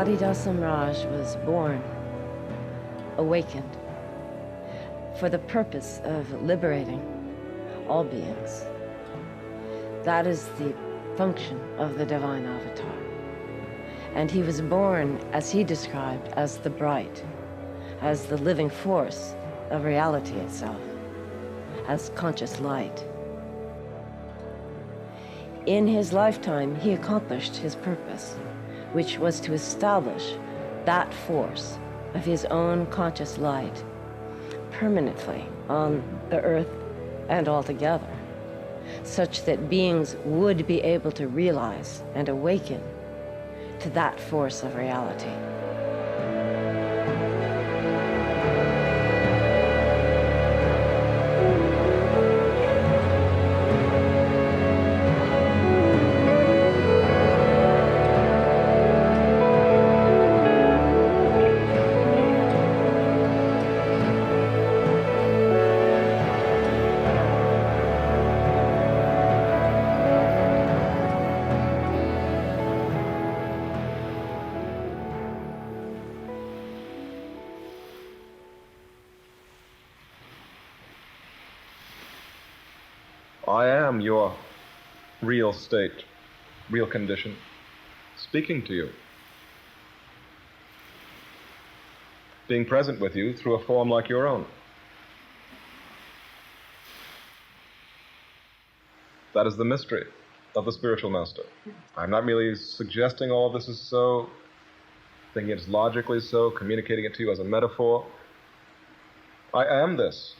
Adida Samraj was born, awakened, for the purpose of liberating all beings. That is the function of the divine avatar. And he was born, as he described, as the bright, as the living force of reality itself, as conscious light. In his lifetime, he accomplished his purpose, which was to establish that force of his own conscious light permanently on the earth and altogether, such that beings would be able to realize and awaken to that force of reality. I am your real state, real condition, speaking to you, being present with you through a form like your own. That is the mystery of the spiritual master. I'm not merely suggesting all of this is so, thinking it's logically so, communicating it to you as a metaphor. I am this.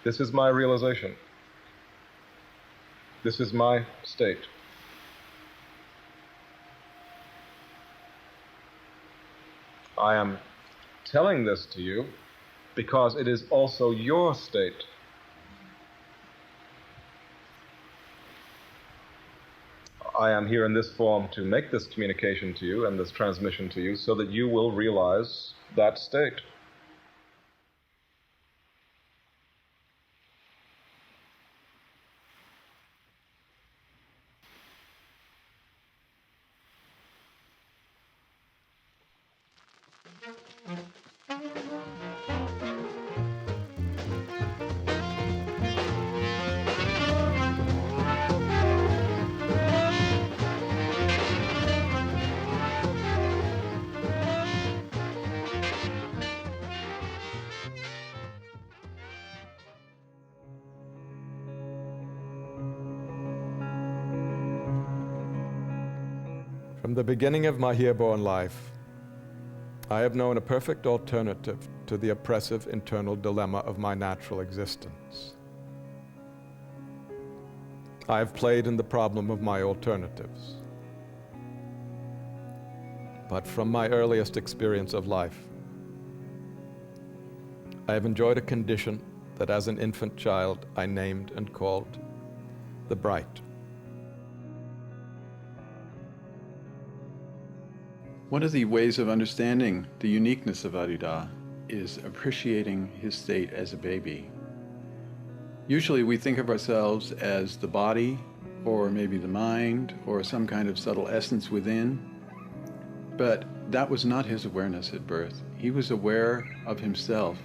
This is my realization. This is my state. I am telling this to you because it is also your state. I am here in this form to make this communication to you and this transmission to you so that you will realize that state. From the beginning of my here-born life, I have known a perfect alternative to the oppressive internal dilemma of my natural existence. I have played in the problem of my alternatives. But from my earliest experience of life, I have enjoyed a condition that as an infant child I named and called the bright. One of the ways of understanding the uniqueness of Adida is appreciating his state as a baby. Usually we think of ourselves as the body, or maybe the mind, or some kind of subtle essence within, but that was not his awareness at birth. He was aware of himself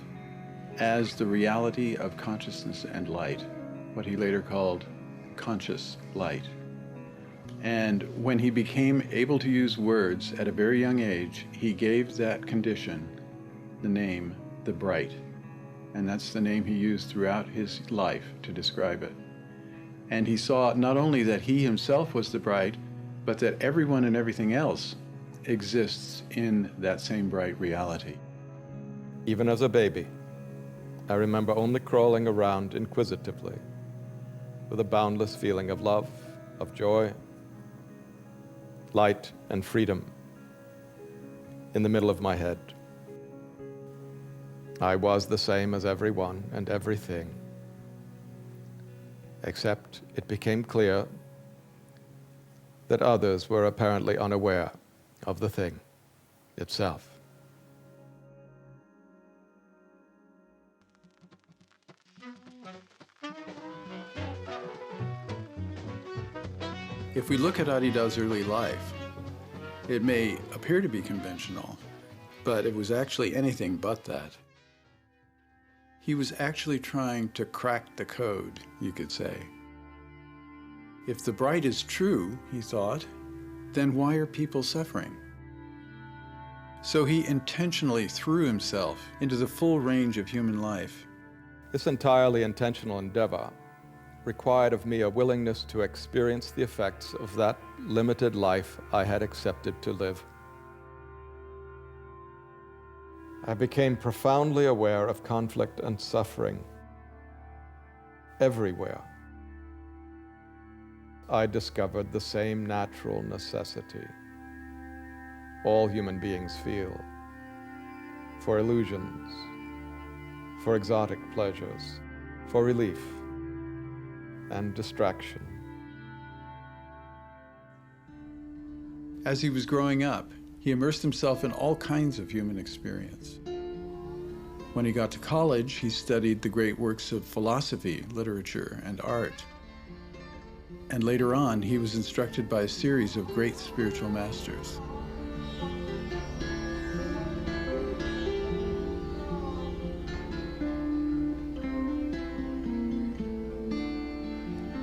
as the reality of consciousness and light, what he later called conscious light. And when he became able to use words at a very young age, he gave that condition the name, the bright. And that's the name he used throughout his life to describe it. And he saw not only that he himself was the bright, but that everyone and everything else exists in that same bright reality. Even as a baby, I remember only crawling around inquisitively with a boundless feeling of love, of joy, light and freedom in the middle of my head. I was the same as everyone and everything, except it became clear that others were apparently unaware of the thing itself. If we look at Adida's early life, it may appear to be conventional, but it was actually anything but that. He was actually trying to crack the code, you could say. If the bright is true, he thought, then why are people suffering? So he intentionally threw himself into the full range of human life. This entirely intentional endeavor required of me a willingness to experience the effects of that limited life I had accepted to live. I became profoundly aware of conflict and suffering everywhere. I discovered the same natural necessity all human beings feel for illusions, for exotic pleasures, for relief and distraction. As he was growing up, he immersed himself in all kinds of human experience. When he got to college, he studied the great works of philosophy, literature, and art. And later on, he was instructed by a series of great spiritual masters.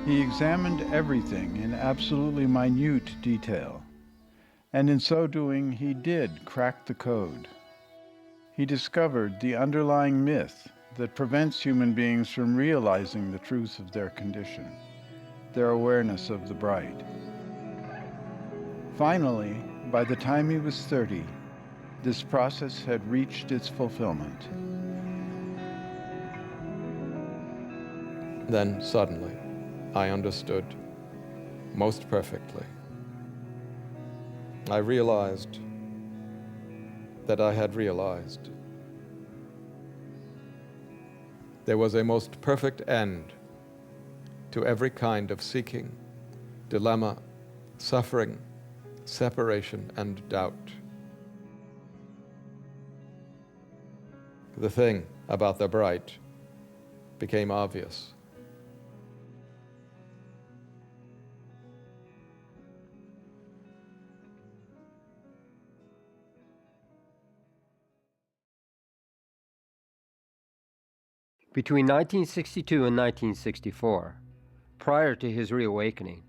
He examined everything in absolutely minute detail, and in so doing, he did crack the code. He discovered the underlying myth that prevents human beings from realizing the truth of their condition, their awareness of the bright. Finally, by the time he was 30, this process had reached its fulfillment. Then suddenly, I understood most perfectly. I realized that I had realized. There was a most perfect end to every kind of seeking, dilemma, suffering, separation, and doubt. The thing about the bright became obvious. Between 1962 and 1964, prior to his reawakening,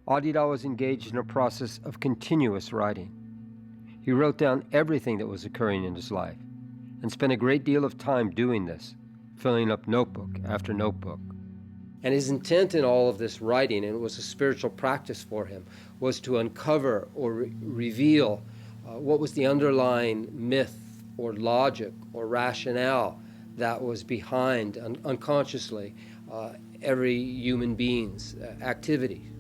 Ahdida was engaged in a process of continuous writing. He wrote down everything that was occurring in his life and spent a great deal of time doing this, filling up notebook after notebook. And his intent in all of this writing, and it was a spiritual practice for him, was to uncover or reveal what was the underlying myth or logic or rationale that was behind unconsciously every human being's activity.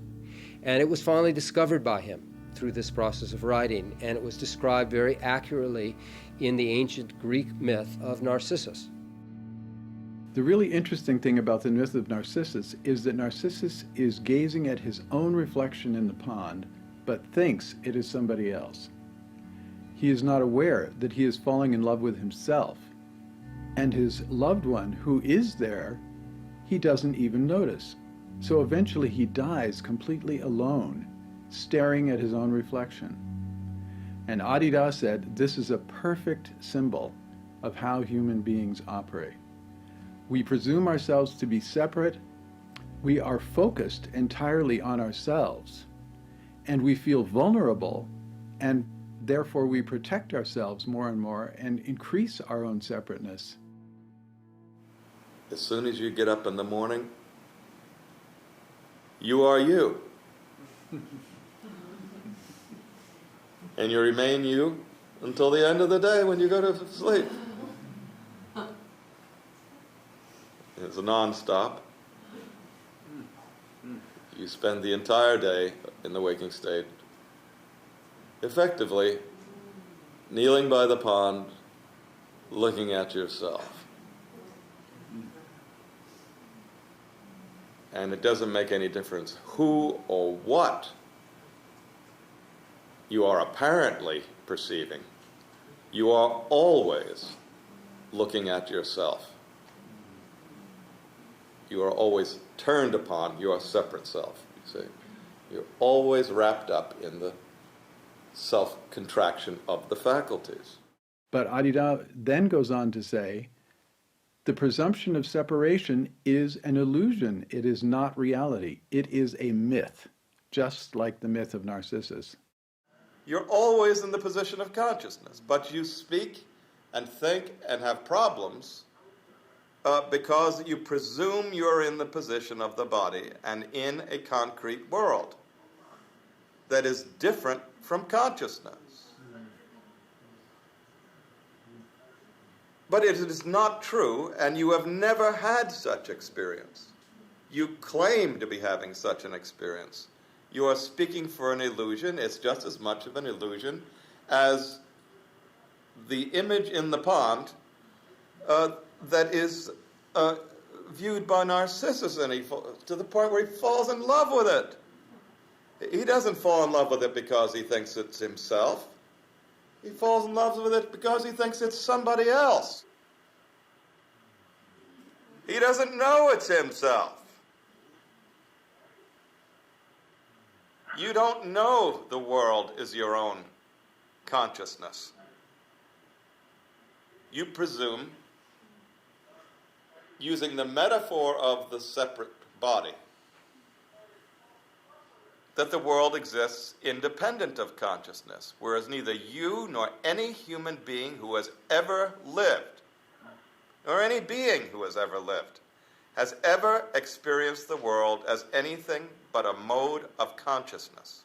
And it was finally discovered by him through this process of writing, and it was described very accurately in the ancient Greek myth of Narcissus. The really interesting thing about the myth of Narcissus is that Narcissus is gazing at his own reflection in the pond, but thinks it is somebody else. He is not aware that he is falling in love with himself, and his loved one who is there, he doesn't even notice. So eventually he dies completely alone, staring at his own reflection. And Ahdida said this is a perfect symbol of how human beings operate. We presume ourselves to be separate, we are focused entirely on ourselves, and we feel vulnerable, and therefore we protect ourselves more and more and increase our own separateness. As soon as you get up in the morning, you are you. And you remain you until the end of the day when you go to sleep. It's a non-stop. You spend the entire day in the waking state, effectively kneeling by the pond, looking at yourself. And it doesn't make any difference who or what you are apparently perceiving. You are always looking at yourself. You are always turned upon your separate self, you see. You're always wrapped up in the self-contraction of the faculties. But Ahdida then goes on to say, the presumption of separation is an illusion. It is not reality. It is a myth, just like the myth of Narcissus. You're always in the position of consciousness, but you speak and think and have problems because you presume you're in the position of the body and in a concrete world that is different from consciousness. But it is not true, and you have never had such experience. You claim to be having such an experience. You are speaking for an illusion. It's just as much of an illusion as the image in the pond that is viewed by Narcissus, and to the point where he falls in love with it. He doesn't fall in love with it because he thinks it's himself. He falls in love with it because he thinks it's somebody else. He doesn't know it's himself. You don't know the world is your own consciousness. You presume, using the metaphor of the separate body, that the world exists independent of consciousness, whereas neither you nor any human being who has ever lived, nor any being who has ever lived, has ever experienced the world as anything but a mode of consciousness.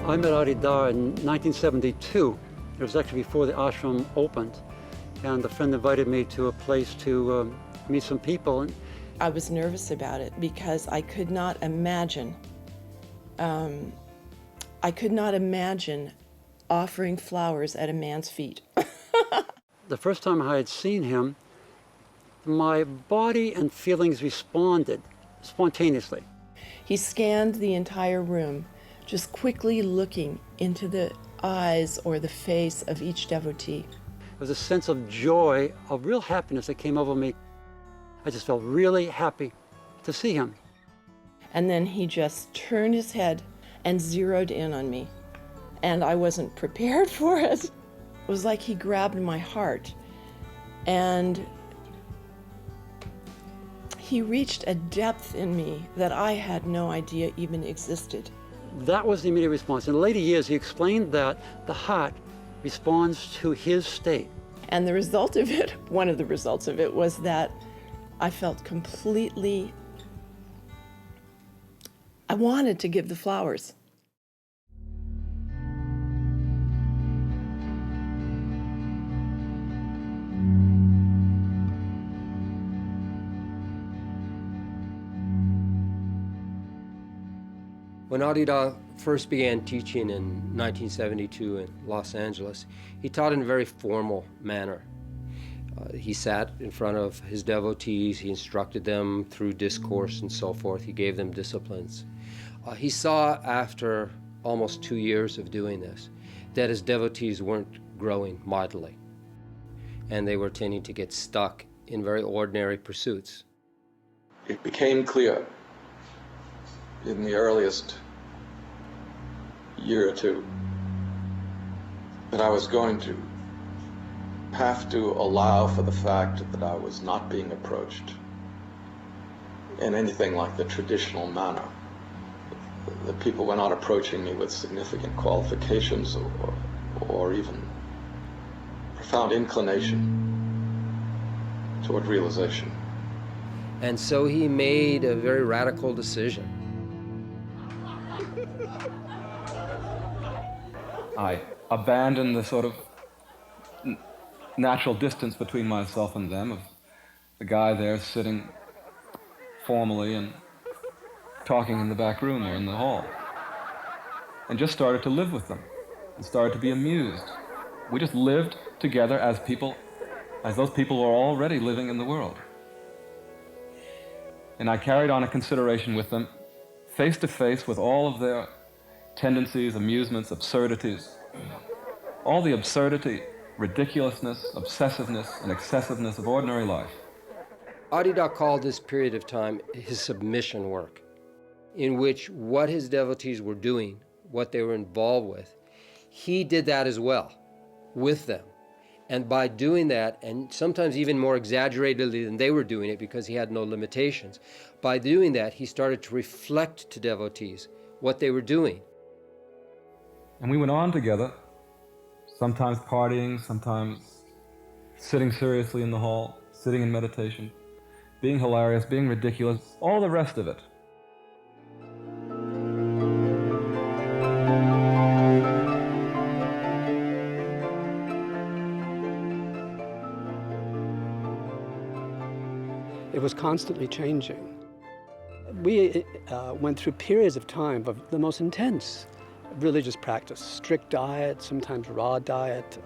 I met Ahdida in 1972. It was actually before the ashram opened, and a friend invited me to a place to meet some people. I was nervous about it because I could not imagine offering flowers at a man's feet. The first time I had seen him, my body and feelings responded spontaneously. He scanned the entire room, just quickly looking into the eyes or the face of each devotee. There was a sense of joy, of real happiness that came over me. I just felt really happy to see him. And then he just turned his head and zeroed in on me. And I wasn't prepared for it. It was like he grabbed my heart. And he reached a depth in me that I had no idea even existed. That was the immediate response. In later years, he explained that the heart responds to his state. And the result of it, one of the results of it, was that I felt completely, I wanted to give the flowers. When Ahdida first began teaching in 1972 in Los Angeles, he taught in a very formal manner. He sat in front of his devotees, he instructed them through discourse and so forth, he gave them disciplines. He saw after almost 2 years of doing this that his devotees weren't growing mightily, and they were tending to get stuck in very ordinary pursuits. It became clear in the earliest year or two that I was going to have to allow for the fact that I was not being approached in anything like the traditional manner. That people were not approaching me with significant qualifications or even profound inclination toward realization. And so he made a very radical decision. I abandoned the sort of natural distance between myself and them, of the guy there sitting formally and talking in the back room or in the hall, and just started to live with them and started to be amused. We just lived together as people, as those people were already living in the world. And I carried on a consideration with them, face to face with all of their tendencies, amusements, absurdities, all the absurdity, ridiculousness, obsessiveness, and excessiveness of ordinary life. Adah called this period of time his submission work, in which what his devotees were doing, what they were involved with, he did that as well with them. And by doing that, and sometimes even more exaggeratedly than they were doing it because he had no limitations, by doing that, he started to reflect to devotees what they were doing. And we went on together, sometimes partying, sometimes sitting seriously in the hall, sitting in meditation, being hilarious, being ridiculous, all the rest of it. It was constantly changing. We went through periods of time of the most intense religious practice, strict diet, sometimes raw diet,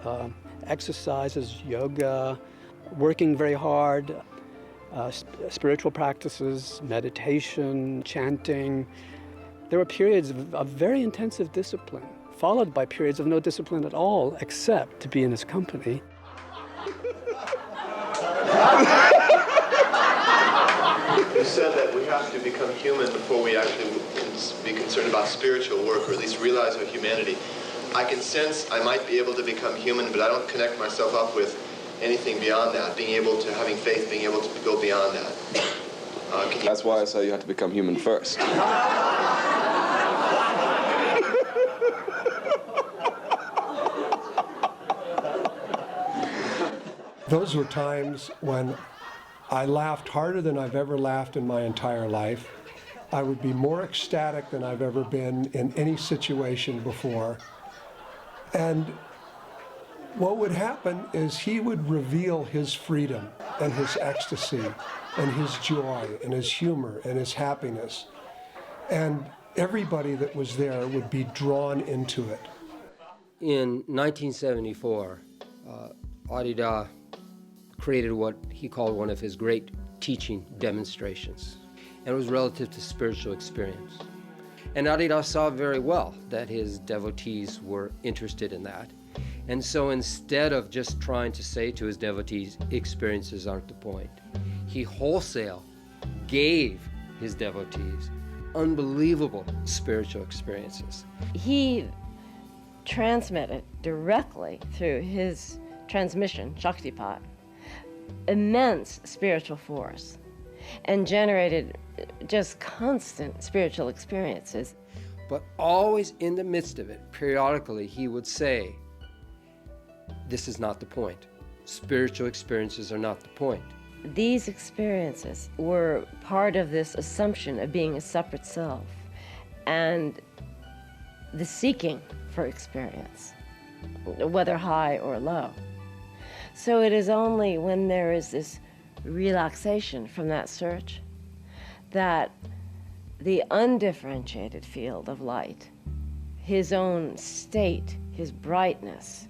exercises, yoga, working very hard, spiritual practices, meditation, chanting. There were periods of very intensive discipline, followed by periods of no discipline at all, except to be in his company. You said that we have to become human before we actually be concerned about spiritual work, or at least realize our humanity. I can sense I might be able to become human, but I don't connect myself up with anything beyond that, being able to, having faith, being able to go beyond that. That's why I say you have to become human first. Those were times when I laughed harder than I've ever laughed in my entire life. I would be more ecstatic than I've ever been in any situation before. And what would happen is he would reveal his freedom and his ecstasy and his joy and his humor and his happiness. And everybody that was there would be drawn into it. In 1974, Adah created what he called one of his great teaching demonstrations, and it was relative to spiritual experience. And Adah saw very well that his devotees were interested in that. And so instead of just trying to say to his devotees, experiences aren't the point, he wholesale gave his devotees unbelievable spiritual experiences. He transmitted directly through his transmission, Shaktipat, immense spiritual force, and generated just constant spiritual experiences. But always in the midst of it, periodically, he would say, this is not the point. Spiritual experiences are not the point. These experiences were part of this assumption of being a separate self and the seeking for experience, whether high or low. So it is only when there is this relaxation from that search that the undifferentiated field of light, his own state, his brightness,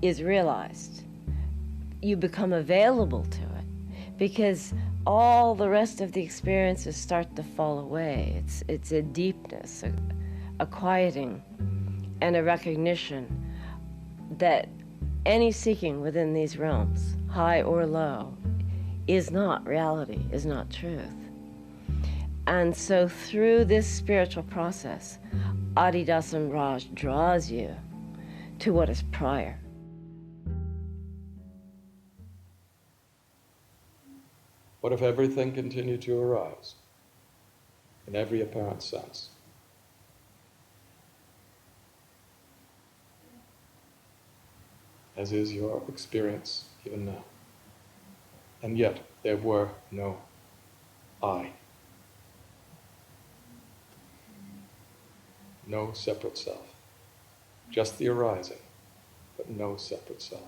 is realized. You become available to it because all the rest of the experiences start to fall away. It's a deepness, a quieting, and a recognition that any seeking within these realms, high or low, is not reality, is not truth. And so through this spiritual process, Adidasam Raj draws you to what is prior. What if everything continued to arise in every apparent sense? As is your experience even now. And yet there were no I. No separate self. Just the arising, but no separate self.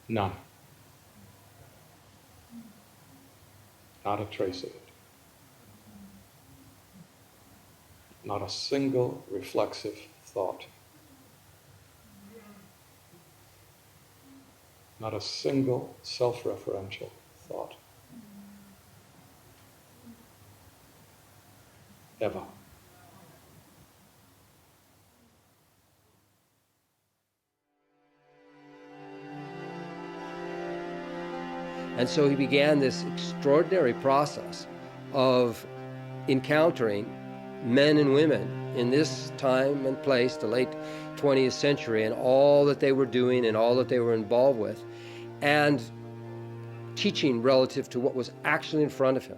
None. Not a trace of it. not a single reflexive thought. Not a single self-referential thought. Ever. And so he began this extraordinary process of encountering men and women in this time and place, the late 20th century, and all that they were doing and all that they were involved with, and teaching relative to what was actually in front of him.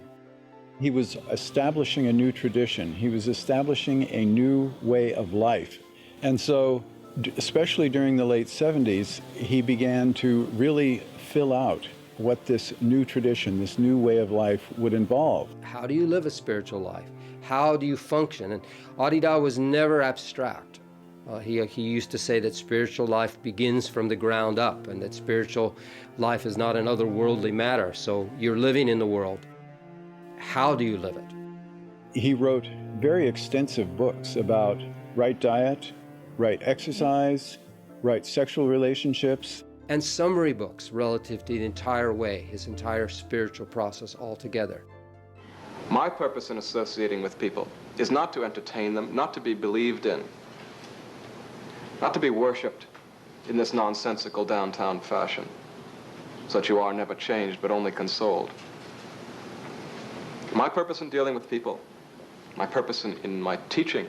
He was establishing a new tradition. He was establishing a new way of life. And so, especially during the late 70s, he began to really fill out what this new tradition, this new way of life would involve. How do you live a spiritual life? How do you function? And Ahdida was never abstract. He used to say that spiritual life begins from the ground up, and that spiritual life is not an otherworldly matter. So you're living in the world. How do you live it? He wrote very extensive books about right diet, right exercise, right sexual relationships. And summary books relative to the entire way, his entire spiritual process altogether. My purpose in associating with people is not to entertain them, not to be believed in, not to be worshipped in this nonsensical downtown fashion, so that you are never changed but only consoled. My purpose in dealing with people, my purpose in my teaching,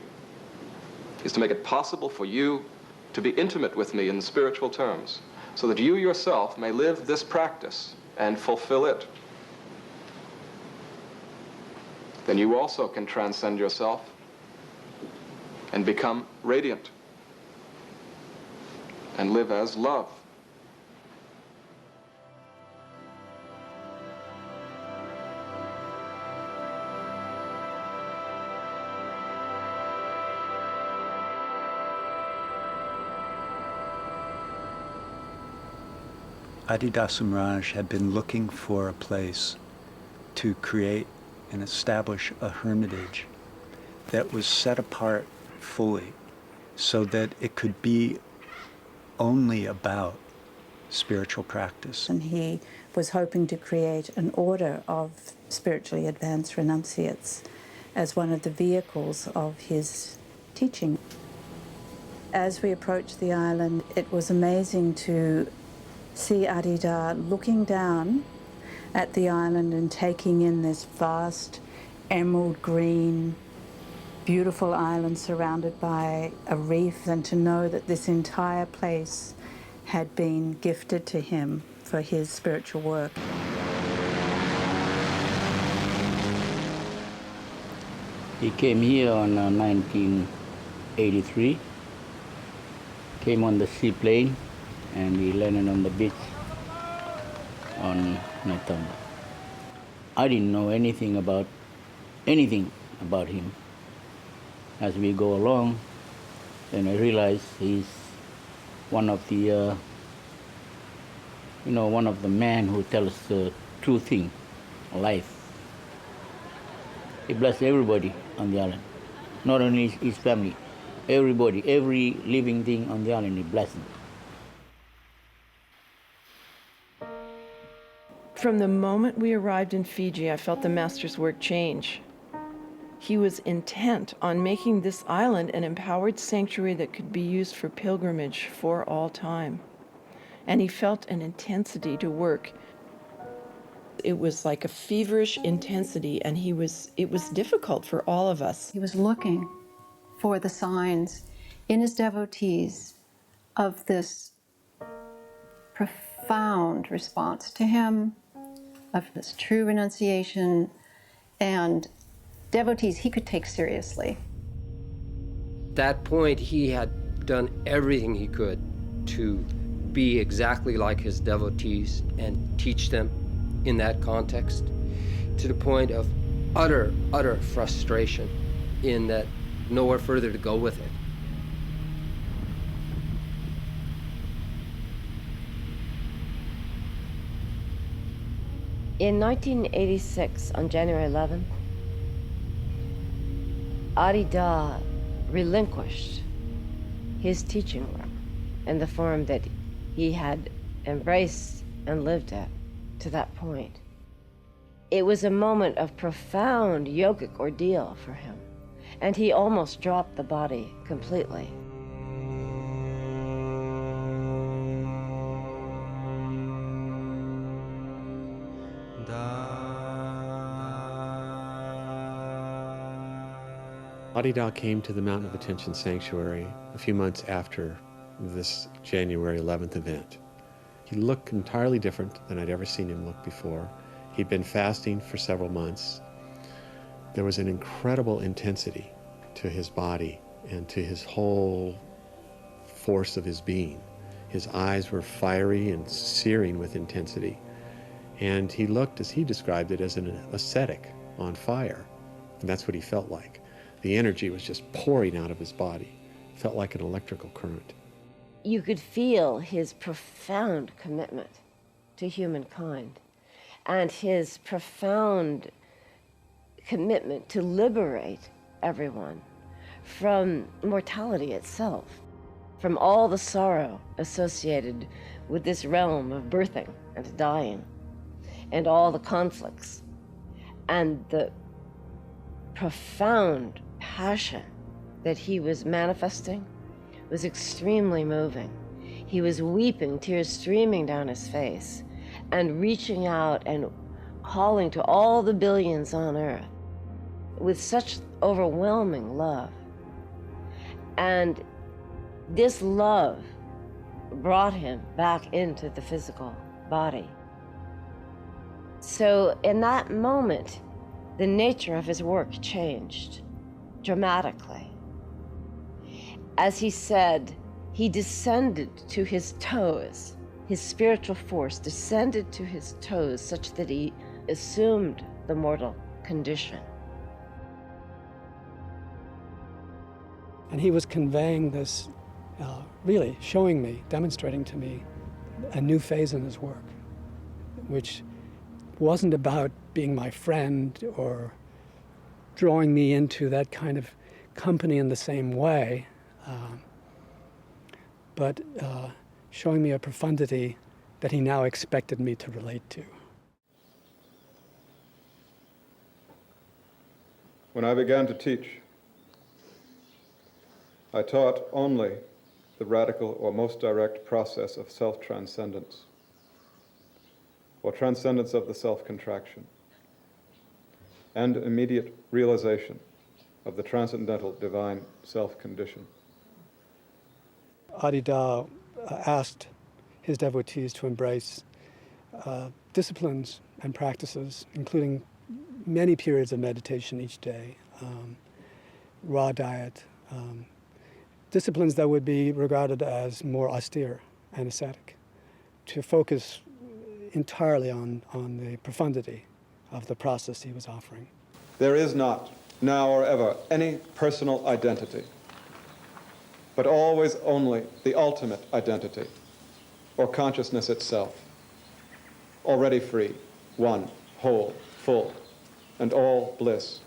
is to make it possible for you to be intimate with me in spiritual terms, so that you yourself may live this practice and fulfill it. Then you also can transcend yourself and become radiant and live as love. Ahdida Das Maharaj had been looking for a place to create and establish a hermitage that was set apart fully so that it could be only about spiritual practice. And he was hoping to create an order of spiritually advanced renunciates as one of the vehicles of his teaching. As we approached the island, it was amazing to see Ahdida looking down at the island and taking in this vast emerald green, beautiful island surrounded by a reef, and to know that this entire place had been gifted to him for his spiritual work. He came here on 1983, came on the seaplane, and we landed on the beach on Nathamba. I didn't know anything about him. As we go along, then I realized he's one of the men who tells the true thing, life. He blessed everybody on the island, not only his family, everybody, every living thing on the island, he blessed them. From the moment we arrived in Fiji, I felt the Master's work change. He was intent on making this island an empowered sanctuary that could be used for pilgrimage for all time. And he felt an intensity to work. It was like a feverish intensity, and it was difficult for all of us. He was looking for the signs in his devotees of this profound response to him, of this true renunciation, and devotees he could take seriously. At that point, he had done everything he could to be exactly like his devotees and teach them in that context, to the point of utter frustration in that nowhere further to go with it. In 1986, on January 11th, Adah relinquished his teaching work in the form that he had embraced and lived at to that point. It was a moment of profound yogic ordeal for him, and he almost dropped the body completely. Adah came to the Mountain of Attention Sanctuary a few months after this January 11th event. He looked entirely different than I'd ever seen him look before. He'd been fasting for several months. There was an incredible intensity to his body and to his whole force of his being. His eyes were fiery and searing with intensity. And he looked, as he described it, as an ascetic on fire. And that's what he felt like. The energy was just pouring out of his body. It felt like an electrical current. You could feel his profound commitment to humankind and his profound commitment to liberate everyone from mortality itself, from all the sorrow associated with this realm of birthing and dying, and all the conflicts, and the profound passion that he was manifesting was extremely moving. He was weeping, tears streaming down his face, and reaching out and calling to all the billions on earth with such overwhelming love. And this love brought him back into the physical body. So in that moment, the nature of his work changed dramatically. As he said, he descended to his toes. His spiritual force descended to his toes such that he assumed the mortal condition. And he was conveying this, really showing me, demonstrating to me a new phase in his work, which wasn't about being my friend or drawing me into that kind of company in the same way, but showing me a profundity that he now expected me to relate to. When I began to teach, I taught only the radical or most direct process of self-transcendence, or transcendence of the self-contraction, and immediate realization of the transcendental divine self-condition. Adah asked his devotees to embrace disciplines and practices, including many periods of meditation each day, raw diet, disciplines that would be regarded as more austere and ascetic, to focus entirely on the profundity of the process he was offering. There is not, now or ever, any personal identity, but always only the ultimate identity, or consciousness itself, already free, one, whole, full, and all bliss.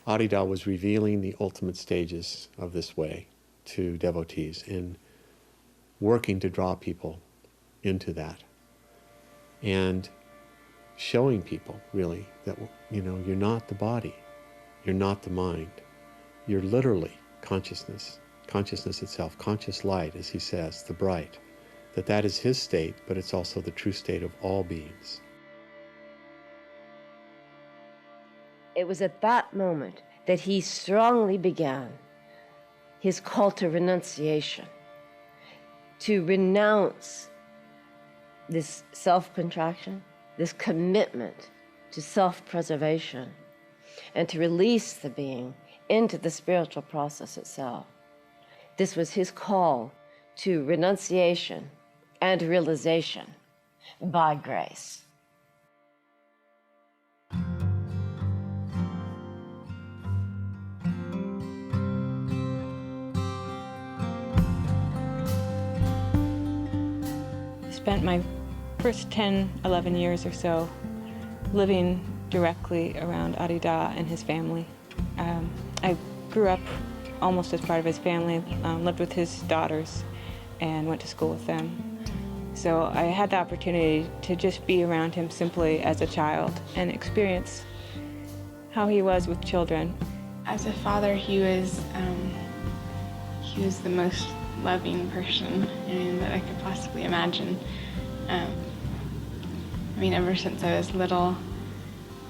Adah was revealing the ultimate stages of this way to devotees and working to draw people into that, and showing people really that, you're not the body, you're not the mind, you're literally consciousness itself, conscious light, as he says, the bright, that is his state, but it's also the true state of all beings. It was at that moment that he strongly began his call to renunciation, to renounce this self-contraction, this commitment to self-preservation, and to release the being into the spiritual process itself. This was his call to renunciation and realization by grace. I spent my first 10, 11 years or so living directly around Adah and his family. I grew up almost as part of his family, lived with his daughters, and went to school with them. So I had the opportunity to just be around him simply as a child and experience how he was with children. As a father, he was the most loving person that I could possibly imagine. Ever since I was little,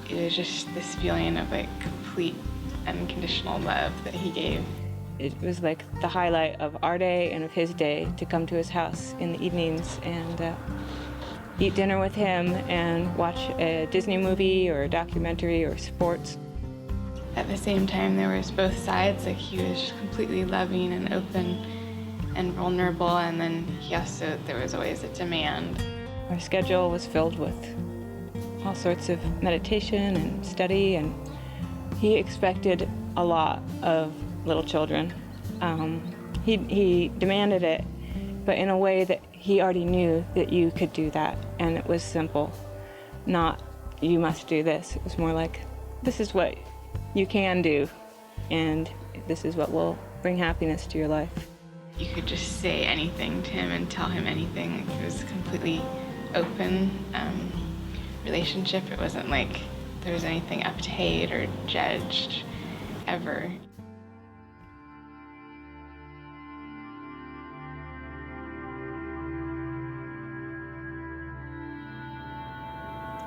it was just this feeling of like complete unconditional love that he gave. It was like the highlight of our day and of his day to come to his house in the evenings and eat dinner with him and watch a Disney movie or a documentary or sports. At the same time, there was both sides. Like he was just completely loving and open and vulnerable, and then there was always a demand. Our schedule was filled with all sorts of meditation and study, and he expected a lot of little children. He demanded it, but in a way that he already knew that you could do that, and it was simple. Not, you must do this. It was more like, this is what you can do, and this is what will bring happiness to your life. You could just say anything to him and tell him anything. Like, it was a completely open relationship. It wasn't like there was anything up to hate or judged, ever.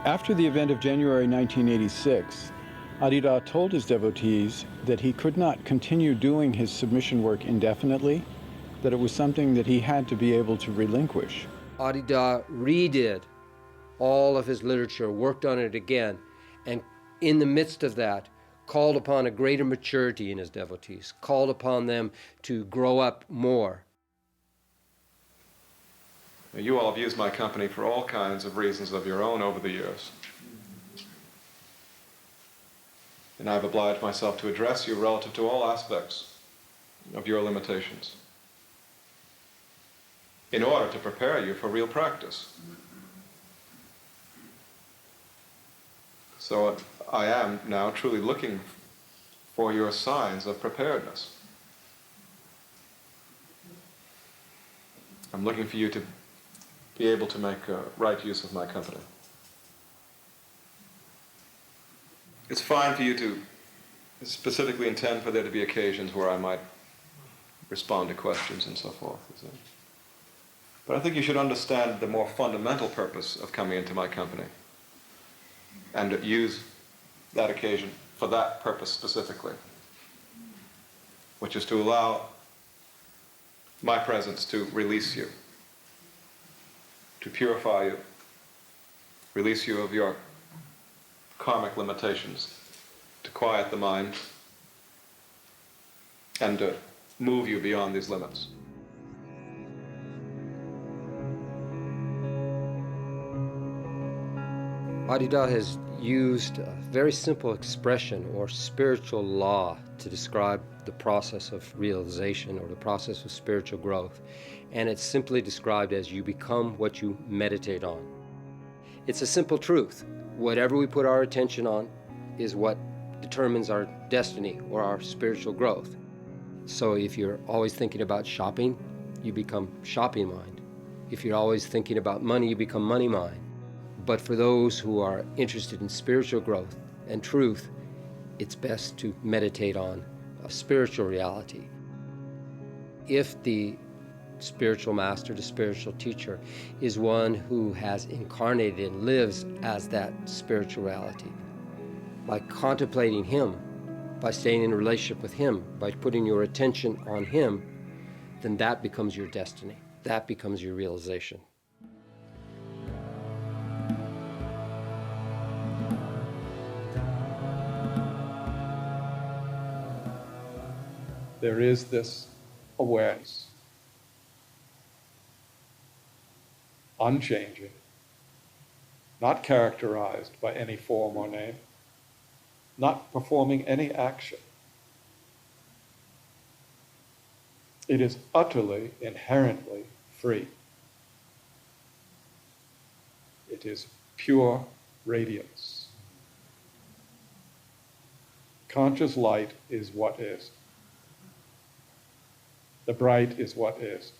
After the event of January 1986, Adah told his devotees that he could not continue doing his submission work indefinitely, that it was something that he had to be able to relinquish. Adah redid all of his literature, worked on it again, and in the midst of that, called upon a greater maturity in his devotees, called upon them to grow up more. You all have used my company for all kinds of reasons of your own over the years. And I've obliged myself to address you relative to all aspects of your limitations in order to prepare you for real practice. So I am now truly looking for your signs of preparedness. I'm looking for you to be able to make right use of my company. It's fine for you to specifically intend for there to be occasions where I might respond to questions and so forth. But I think you should understand the more fundamental purpose of coming into my company and use that occasion for that purpose specifically, which is to allow my presence to release you, to purify you, release you of your karmic limitations, to quiet the mind, and to move you beyond these limits. Adah has used a very simple expression or spiritual law to describe the process of realization or the process of spiritual growth. And it's simply described as you become what you meditate on. It's a simple truth. Whatever we put our attention on is what determines our destiny or our spiritual growth. So if you're always thinking about shopping, you become shopping mind. If you're always thinking about money, you become money mind. But for those who are interested in spiritual growth and truth, it's best to meditate on a spiritual reality. If the spiritual master, the spiritual teacher, is one who has incarnated and lives as that spiritual reality, by contemplating him, by staying in a relationship with him, by putting your attention on him, then that becomes your destiny. That becomes your realization. There is this awareness, unchanging, not characterized by any form or name, not performing any action. It is utterly, inherently free. It is pure radiance. conscious light is what is. The bright is what is.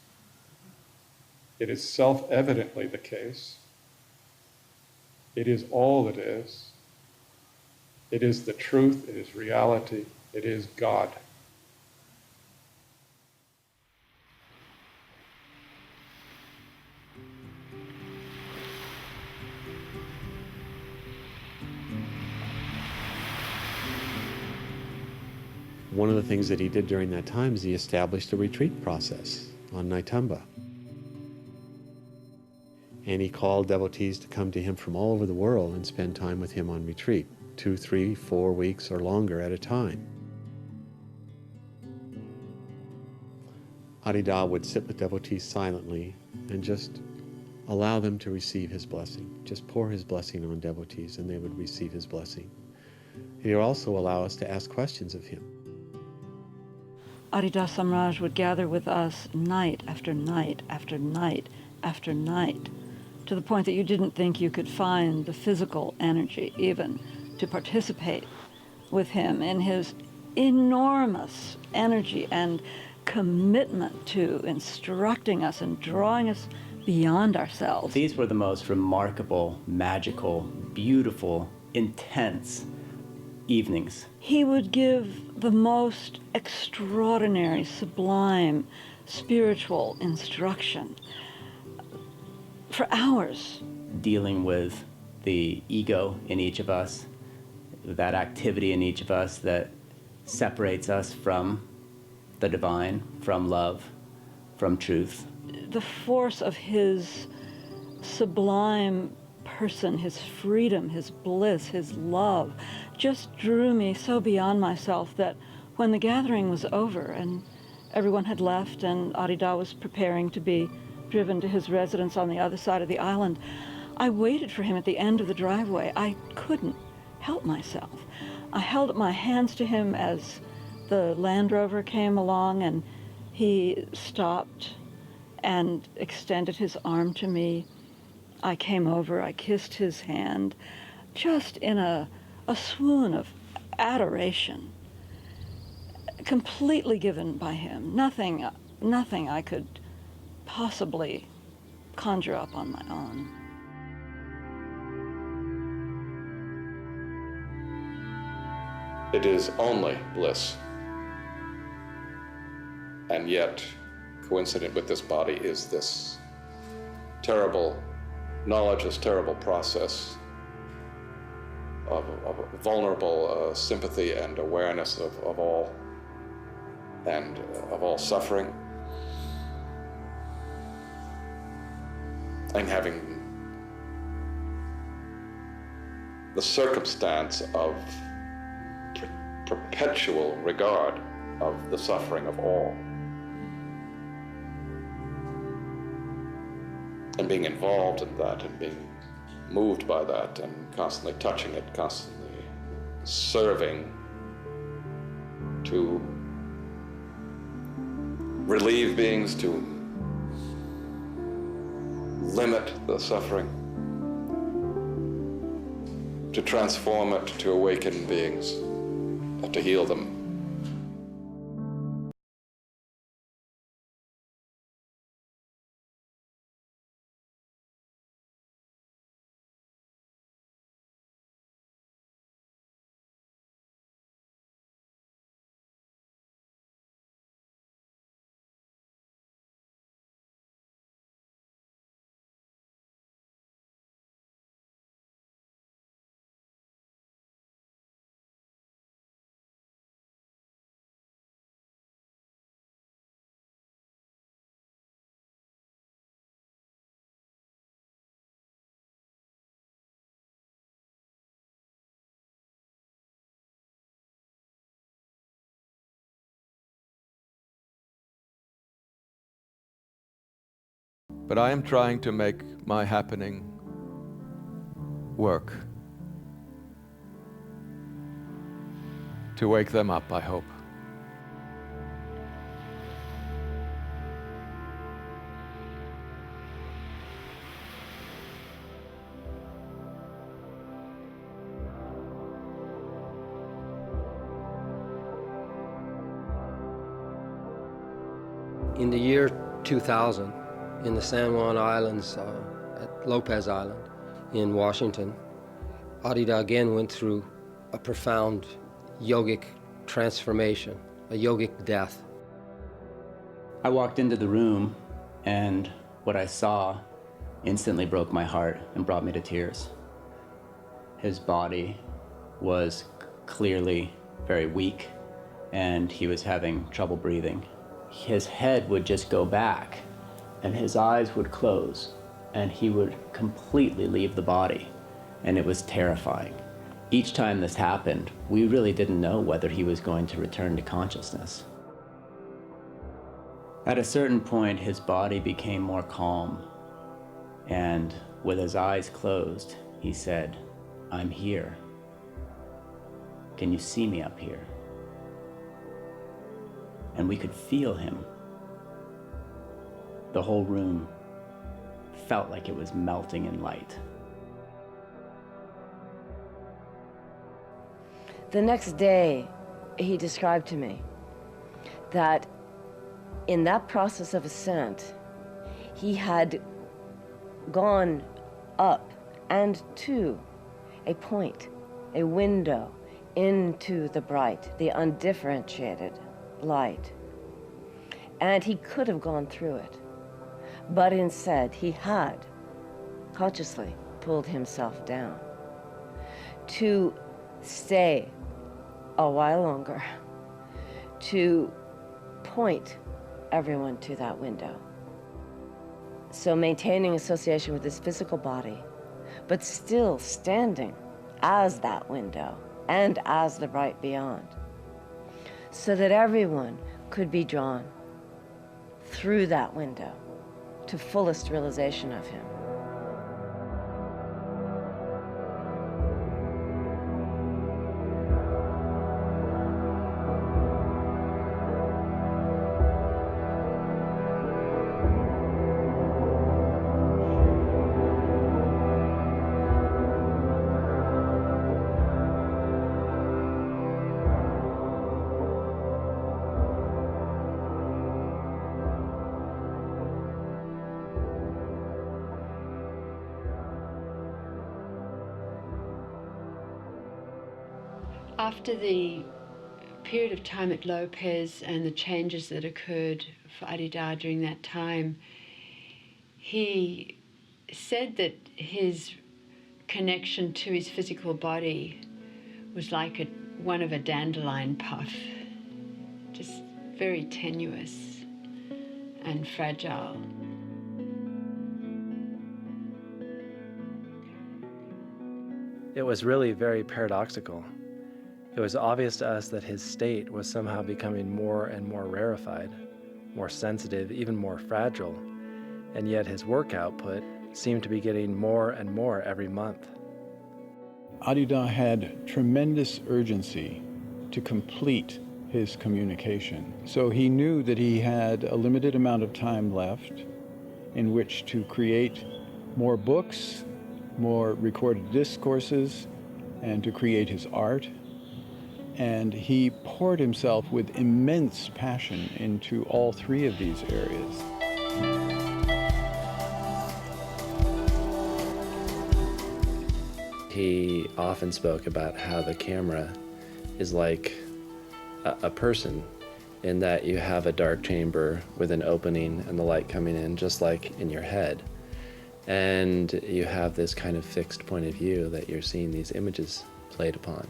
It is self-evidently the case. It is all that is. It is the truth. It is reality. It is God. One of the things that he did during that time is he established a retreat process on Naitumba. And he called devotees to come to him from all over the world and spend time with him on retreat, 2, 3, 4 weeks or longer at a time. Adah would sit with devotees silently and just allow them to receive his blessing. Just pour his blessing on devotees and they would receive his blessing. And he would also allow us to ask questions of him. Adah Samraj would gather with us night after night after night after night, to the point that you didn't think you could find the physical energy even to participate with him in his enormous energy and commitment to instructing us and drawing us beyond ourselves. These were the most remarkable, magical, beautiful, intense evenings. He would give the most extraordinary, sublime, spiritual instruction for hours. Dealing with the ego in each of us, that activity in each of us that separates us from the divine, from love, from truth. The force of his sublime person, his freedom, his bliss, his love, just drew me so beyond myself that when the gathering was over and everyone had left and Adah was preparing to be driven to his residence on the other side of the island, I waited for him at the end of the driveway. I couldn't help myself. I held up my hands to him as the Land Rover came along, and he stopped and extended his arm to me. I came over, I kissed his hand, just in a swoon of adoration, completely given by him. Nothing I could possibly conjure up on my own. It is only bliss. And yet, coincident with this body is this terrible knowledge, this terrible process of vulnerable sympathy and awareness of all and of all suffering, and having the circumstance of perpetual regard of the suffering of all, and being involved in that and being moved by that and constantly touching it, constantly serving to relieve beings, to limit the suffering, to transform it, to awaken beings, to heal them. But I am trying to make my happening work. To wake them up, I hope. In the year 2000, in the San Juan Islands, at Lopez Island in Washington, Adah again went through a profound yogic transformation, a yogic death. I walked into the room, and what I saw instantly broke my heart and brought me to tears. His body was clearly very weak, and he was having trouble breathing. His head would just go back, and his eyes would close, and he would completely leave the body, and it was terrifying. Each time this happened, we really didn't know whether he was going to return to consciousness. At a certain point, his body became more calm, and with his eyes closed, he said, "I'm here. Can you see me up here?" And we could feel him. The whole room felt like it was melting in light. The next day, he described to me that in that process of ascent, he had gone up and to a point, a window into the bright, the undifferentiated light. And he could have gone through it, but instead he had consciously pulled himself down to stay a while longer, to point everyone to that window. So maintaining association with his physical body, but still standing as that window and as the bright beyond, so that everyone could be drawn through that window to fullest realization of him. After the period of time at Lopez and the changes that occurred for Adah during that time, he said that his connection to his physical body was like one of a dandelion puff, just very tenuous and fragile. It was really very paradoxical. It was obvious to us that his state was somehow becoming more and more rarefied, more sensitive, even more fragile, and yet his work output seemed to be getting more and more every month. Adah had tremendous urgency to complete his communication. So he knew that he had a limited amount of time left in which to create more books, more recorded discourses, and to create his art. And he poured himself with immense passion into all three of these areas. He often spoke about how the camera is like a person, in that you have a dark chamber with an opening and the light coming in, just like in your head. And you have this kind of fixed point of view that you're seeing these images played upon.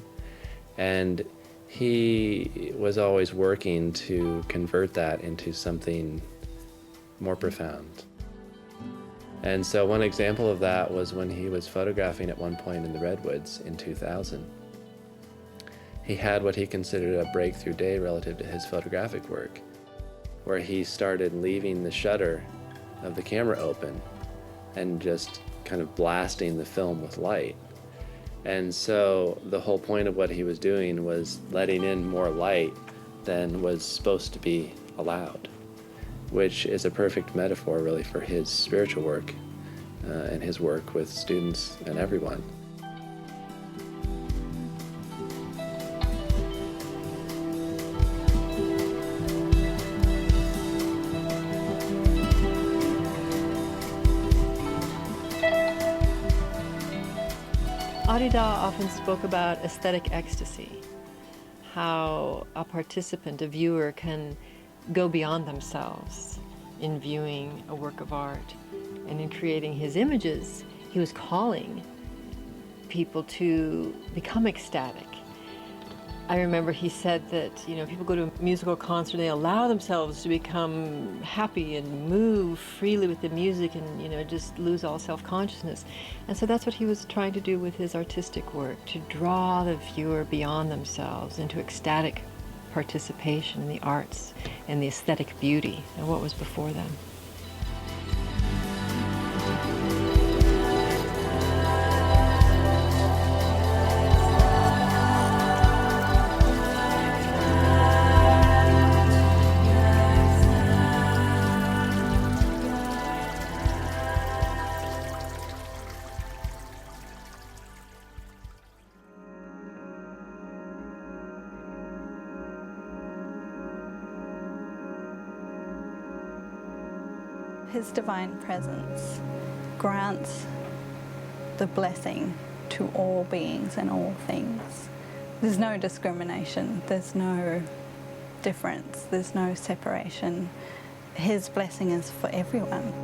And he was always working to convert that into something more profound. And so one example of that was when he was photographing at one point in the Redwoods in 2000. He had what he considered a breakthrough day relative to his photographic work, where he started leaving the shutter of the camera open and just kind of blasting the film with light. And so the whole point of what he was doing was letting in more light than was supposed to be allowed, which is a perfect metaphor really for his spiritual work and his work with students and everyone. Adah often spoke about aesthetic ecstasy, how a participant, a viewer, can go beyond themselves in viewing a work of art. And in creating his images, he was calling people to become ecstatic. I remember he said that, people go to a musical concert, they allow themselves to become happy and move freely with the music and, just lose all self-consciousness. And so that's what he was trying to do with his artistic work, to draw the viewer beyond themselves into ecstatic participation in the arts and the aesthetic beauty of what was before them. His divine presence grants the blessing to all beings and all things. There's no discrimination, there's no difference, there's no separation. His blessing is for everyone.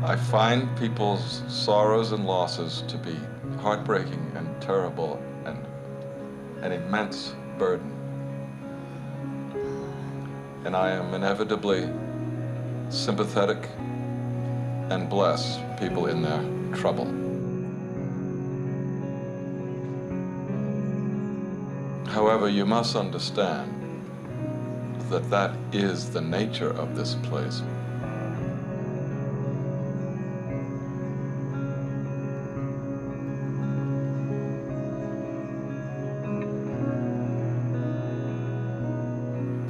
I find people's sorrows and losses to be heartbreaking and terrible and an immense burden. And I am inevitably sympathetic and bless people in their trouble. However, you must understand that that is the nature of this place.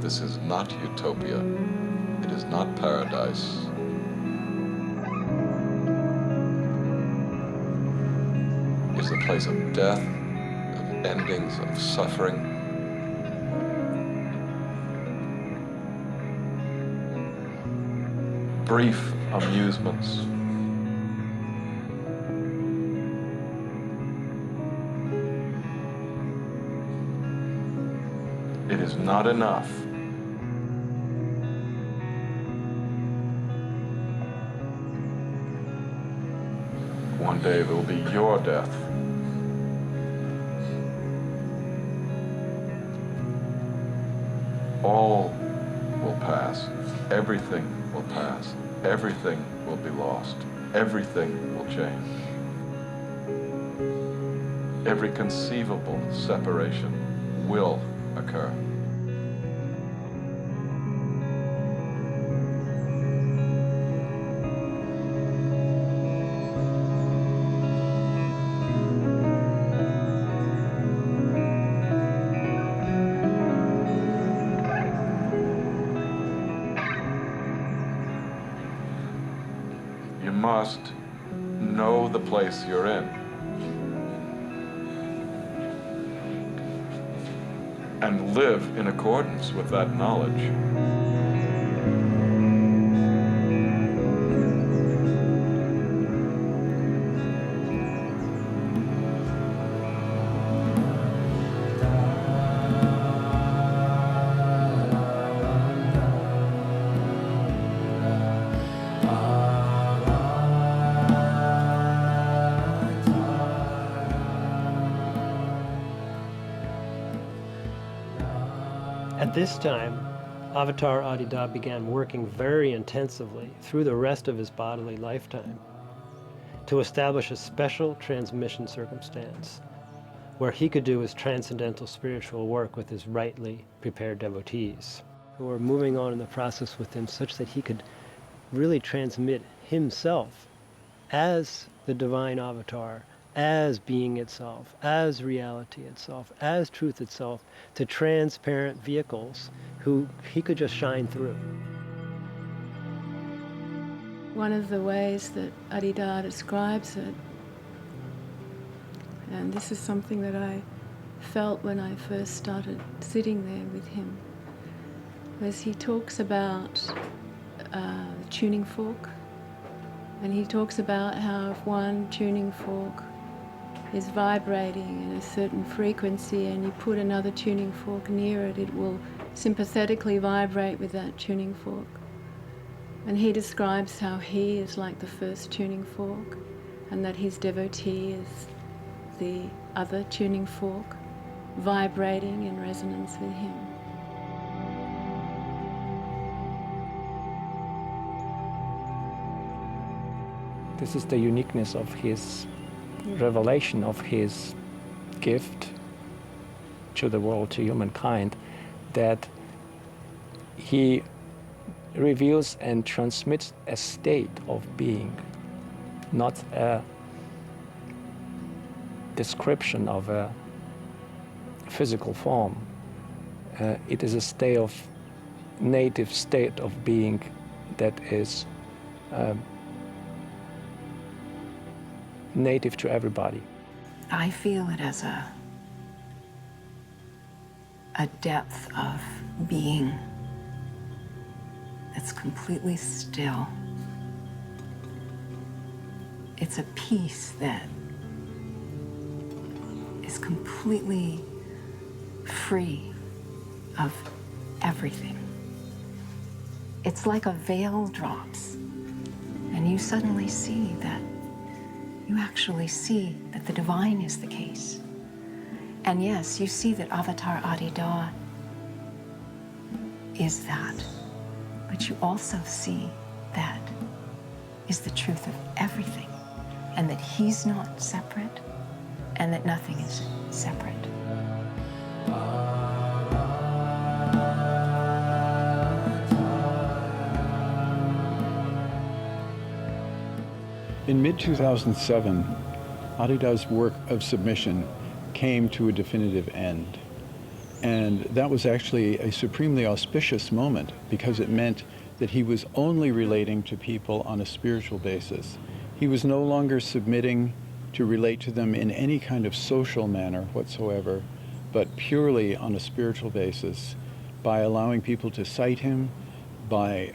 This is not utopia. It is not paradise. It's a place of death, of endings, of suffering. Brief amusements. It is not enough. One day it will be your death. All will pass. Everything will pass. Everything will be lost. Everything will change. Every conceivable separation will occur. You must know the place you're in and live in accordance with that knowledge. At this time, Avatar Adah began working very intensively through the rest of his bodily lifetime to establish a special transmission circumstance where he could do his transcendental spiritual work with his rightly prepared devotees who were moving on in the process with him such that he could really transmit himself as the divine avatar, as being itself, as reality itself, as truth itself, to transparent vehicles who he could just shine through. One of the ways that Adah describes it, and this is something that I felt when I first started sitting there with him, was he talks about the tuning fork, and he talks about how if one tuning fork is vibrating in a certain frequency and you put another tuning fork near it, it will sympathetically vibrate with that tuning fork. And he describes how he is like the first tuning fork and that his devotee is the other tuning fork vibrating in resonance with him. This is the uniqueness of his revelation, of his gift to the world, to humankind, that he reveals and transmits a state of being, not a description of a physical form. It is a state of native state of being that is native to everybody. I feel it as a depth of being that's completely still. It's a peace that is completely free of everything. It's like a veil drops, and you suddenly see that you actually see that the divine is the case. And yes, you see that Avatar Ahdida is that, but you also see that is the truth of everything, and that he's not separate, and that nothing is separate. In mid-2007, Adhida's work of submission came to a definitive end. And that was actually a supremely auspicious moment because it meant that he was only relating to people on a spiritual basis. He was no longer submitting to relate to them in any kind of social manner whatsoever, but purely on a spiritual basis by allowing people to cite him, by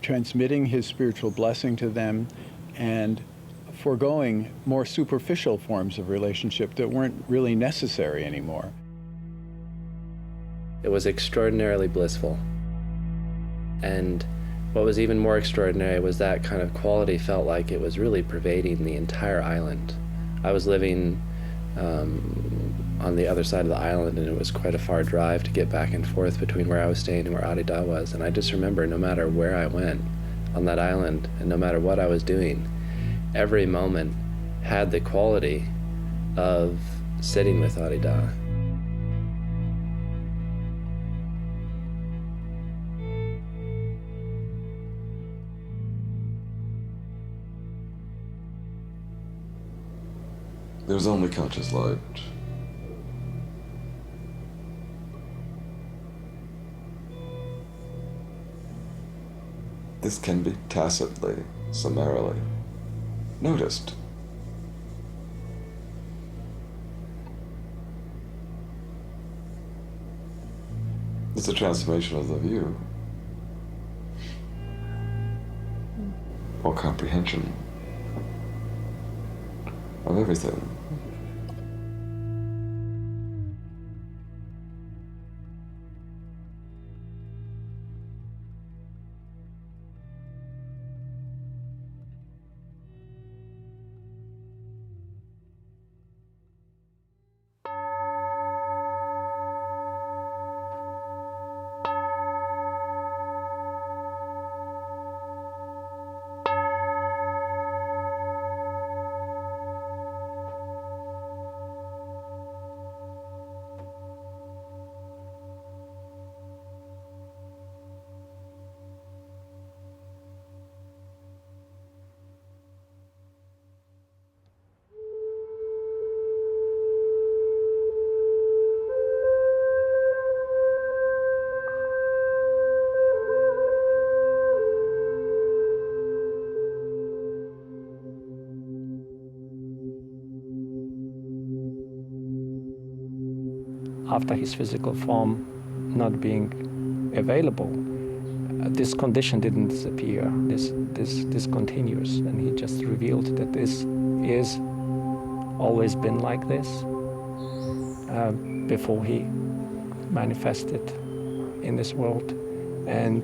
transmitting his spiritual blessing to them, and foregoing more superficial forms of relationship that weren't really necessary anymore. It was extraordinarily blissful. And what was even more extraordinary was that kind of quality felt like it was really pervading the entire island. I was living on the other side of the island, and it was quite a far drive to get back and forth between where I was staying and where Ahdida was. And I just remember no matter where I went on that island, and no matter what I was doing, every moment had the quality of sitting with Ahdida. There's only conscious light. This can be tacitly, summarily noticed. It's a transformation of the view or comprehension of everything. After his physical form not being available, this condition didn't disappear. This continues, and he just revealed that this is always been like this before he manifested in this world, and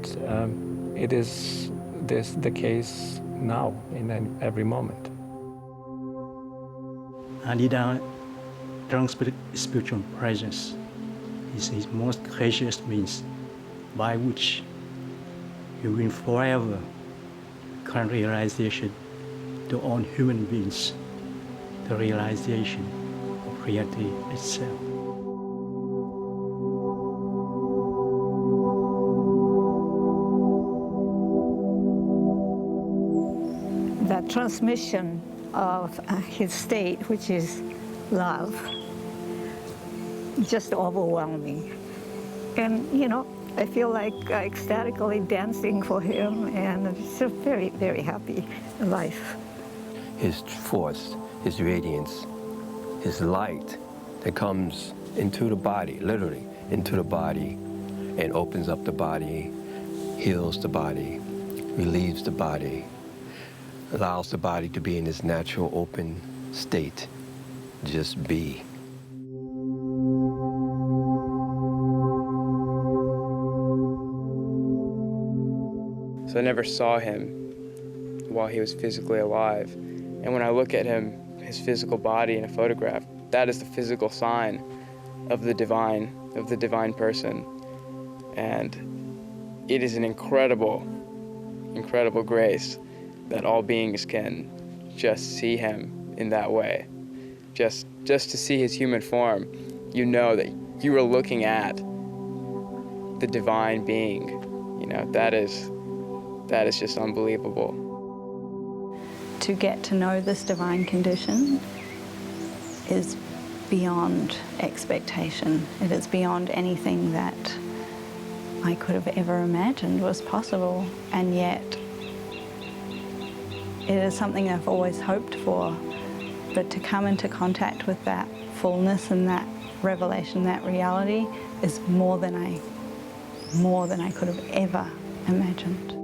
it is the case now in every moment. Ahdida transmitted spiritual presence is his most gracious means by which he will forever grant realization to all human beings, the realization of reality itself. The transmission of his state, which is love, just overwhelming. And, you know, I feel like ecstatically dancing for him, and it's a very, very happy life. His force, his radiance, his light that comes into the body, literally into the body, and opens up the body, heals the body, relieves the body, allows the body to be in its natural open state, just be. So I never saw him while he was physically alive. And when I look at him, his physical body in a photograph, that is the physical sign of the divine person. And it is an incredible, incredible grace that all beings can just see him in that way. Just to see his human form, you know that you are looking at the divine being. You know, that is just unbelievable. To get to know this divine condition is beyond expectation. It is beyond anything that I could have ever imagined was possible, and yet it is something I've always hoped for. But to come into contact with that fullness and that revelation, that reality, is more than I could have ever imagined.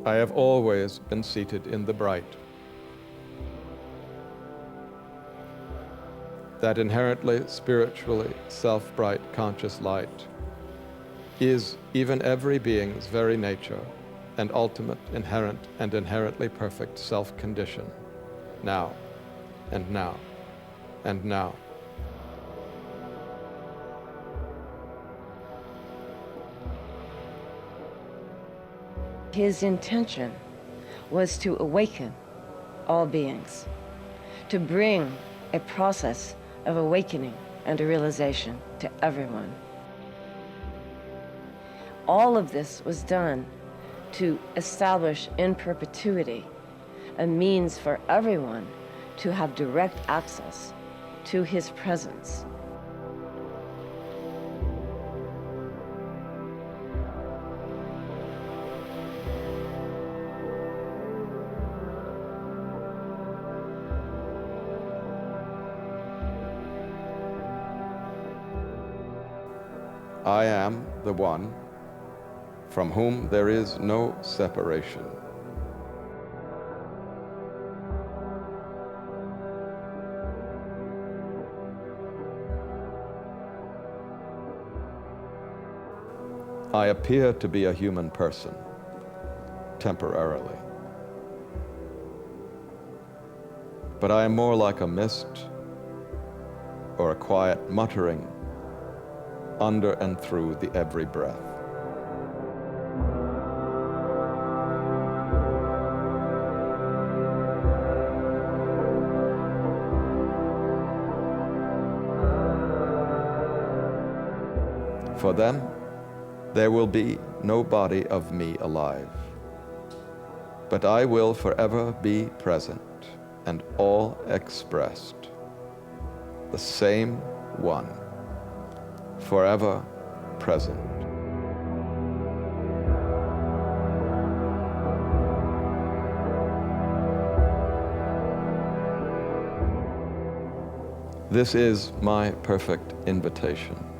I have always been seated in the bright. That inherently, spiritually, self-bright, conscious light is even every being's very nature and ultimate, inherent, and inherently perfect self-condition, now, and now, and now. His intention was to awaken all beings, to bring a process of awakening and a realization to everyone. All of this was done to establish in perpetuity a means for everyone to have direct access to his presence. I am the one from whom there is no separation. I appear to be a human person, temporarily. But I am more like a mist or a quiet muttering under and through the every breath. For them, there will be no body of me alive, but I will forever be present and all expressed, the same one, forever present. This is my perfect invitation.